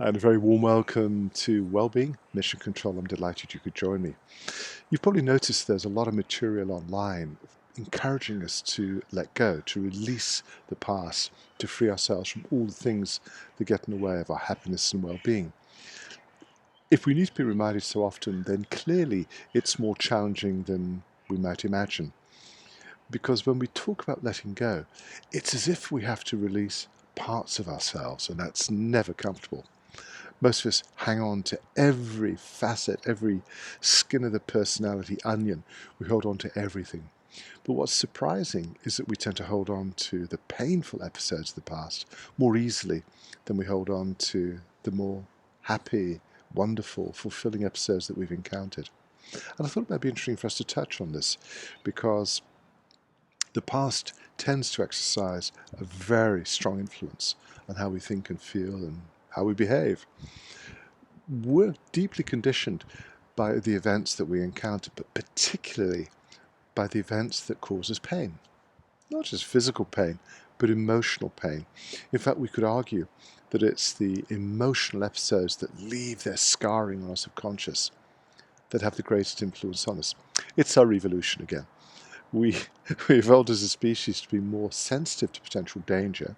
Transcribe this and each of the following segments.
And a very warm welcome to Wellbeing Mission Control. I'm delighted you could join me. You've probably noticed there's a lot of material online encouraging us to let go, to release the past, to free ourselves from all the things that get in the way of our happiness and well-being. If we need to be reminded so often, then clearly it's more challenging than we might imagine. Because when we talk about letting go, it's as if we have to release parts of ourselves, and that's never comfortable. Most of us hang on to every facet, every skin of the personality onion. We hold on to everything. But what's surprising is that we tend to hold on to the painful episodes of the past more easily than we hold on to the more happy, wonderful, fulfilling episodes that we've encountered. And I thought it might be interesting for us to touch on this because the past tends to exercise a very strong influence on how we think and feel and how we behave. We're deeply conditioned by the events that we encounter, but particularly by the events that cause us pain. Not just physical pain, but emotional pain. In fact, we could argue that it's the emotional episodes that leave their scarring on our subconscious that have the greatest influence on us. It's our evolution again. We evolved as a species to be more sensitive to potential danger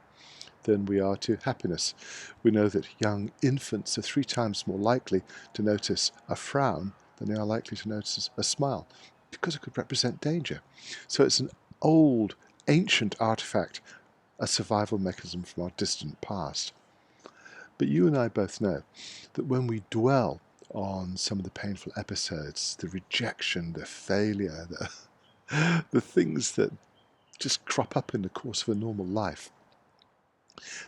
than we are to happiness. We know that young infants are 3 times more likely to notice a frown than they are likely to notice a smile because it could represent danger. So it's an old, ancient artifact, a survival mechanism from our distant past. But you and I both know that when we dwell on some of the painful episodes, the rejection, the failure, the things that just crop up in the course of a normal life,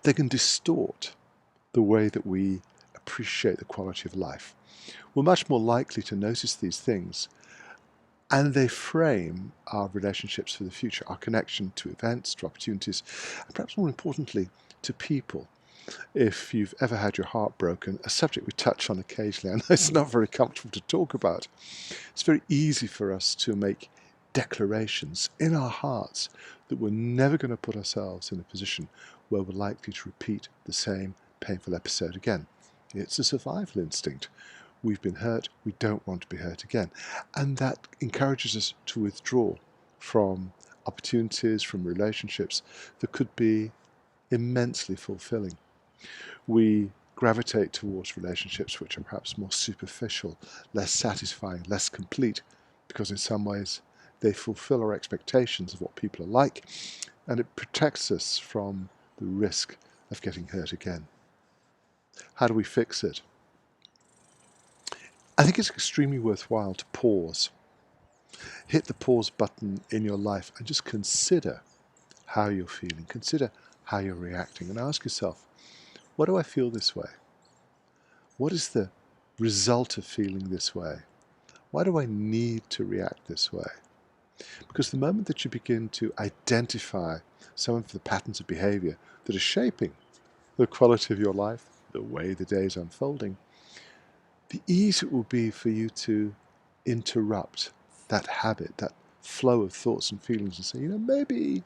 they can distort the way that we appreciate the quality of life. We're much more likely to notice these things, and they frame our relationships for the future, our connection to events, to opportunities, and perhaps more importantly, to people. If you've ever had your heart broken, a subject we touch on occasionally, I know it's not very comfortable to talk about, it's very easy for us to make declarations in our hearts that we're never going to put ourselves in a position where we're likely to repeat the same painful episode again. It's a survival instinct. We've been hurt, we don't want to be hurt again. And that encourages us to withdraw from opportunities, from relationships that could be immensely fulfilling. We gravitate towards relationships which are perhaps more superficial, less satisfying, less complete, because in some ways they fulfill our expectations of what people are like, and it protects us from the risk of getting hurt again. How do we fix it? I think it's extremely worthwhile to pause. Hit the pause button in your life and just consider how you're feeling. Consider how you're reacting and ask yourself, why do I feel this way? What is the result of feeling this way? Why do I need to react this way? Because the moment that you begin to identify some of the patterns of behavior that are shaping the quality of your life, the way the day is unfolding, the easier it will be for you to interrupt that habit, that flow of thoughts and feelings, and say, maybe,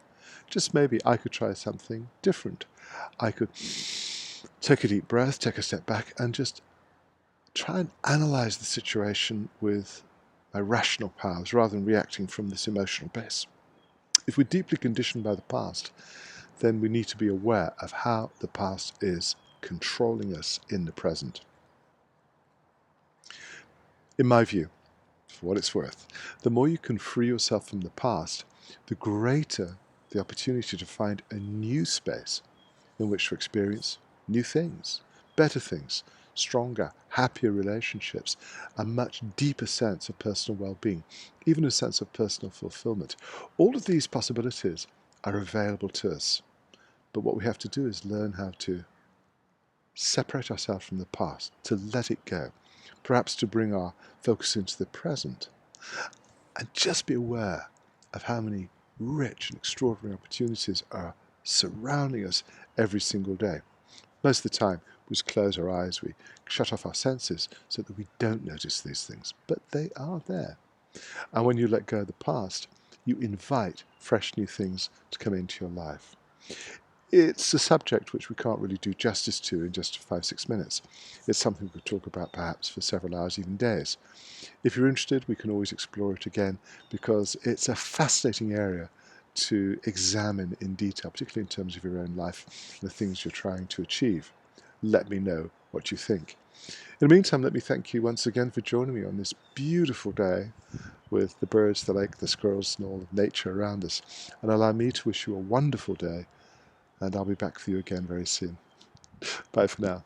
just maybe, I could try something different. I could take a deep breath, take a step back, and just try and analyze the situation with my rational powers rather than reacting from this emotional base. If we're deeply conditioned by the past, then we need to be aware of how the past is controlling us in the present. In my view, for what it's worth, the more you can free yourself from the past, the greater the opportunity to find a new space in which to experience new things, better things, stronger, happier relationships, a much deeper sense of personal well-being, even a sense of personal fulfillment. All of these possibilities are available to us, but what we have to do is learn how to separate ourselves from the past, to let it go, perhaps to bring our focus into the present, and just be aware of how many rich and extraordinary opportunities are surrounding us every single day. Most of the time, we just close our eyes, we shut off our senses so that we don't notice these things, but they are there. And when you let go of the past, you invite fresh new things to come into your life. It's a subject which we can't really do justice to in just 5, 6 minutes. It's something we could talk about perhaps for several hours, even days. If you're interested, we can always explore it again because it's a fascinating area to examine in detail, particularly in terms of your own life and the things you're trying to achieve. Let me know what you think. In the meantime, let me thank you once again for joining me on this beautiful day with the birds, the lake, the squirrels, and all of nature around us. And allow me to wish you a wonderful day, and I'll be back for you again very soon. Bye for now.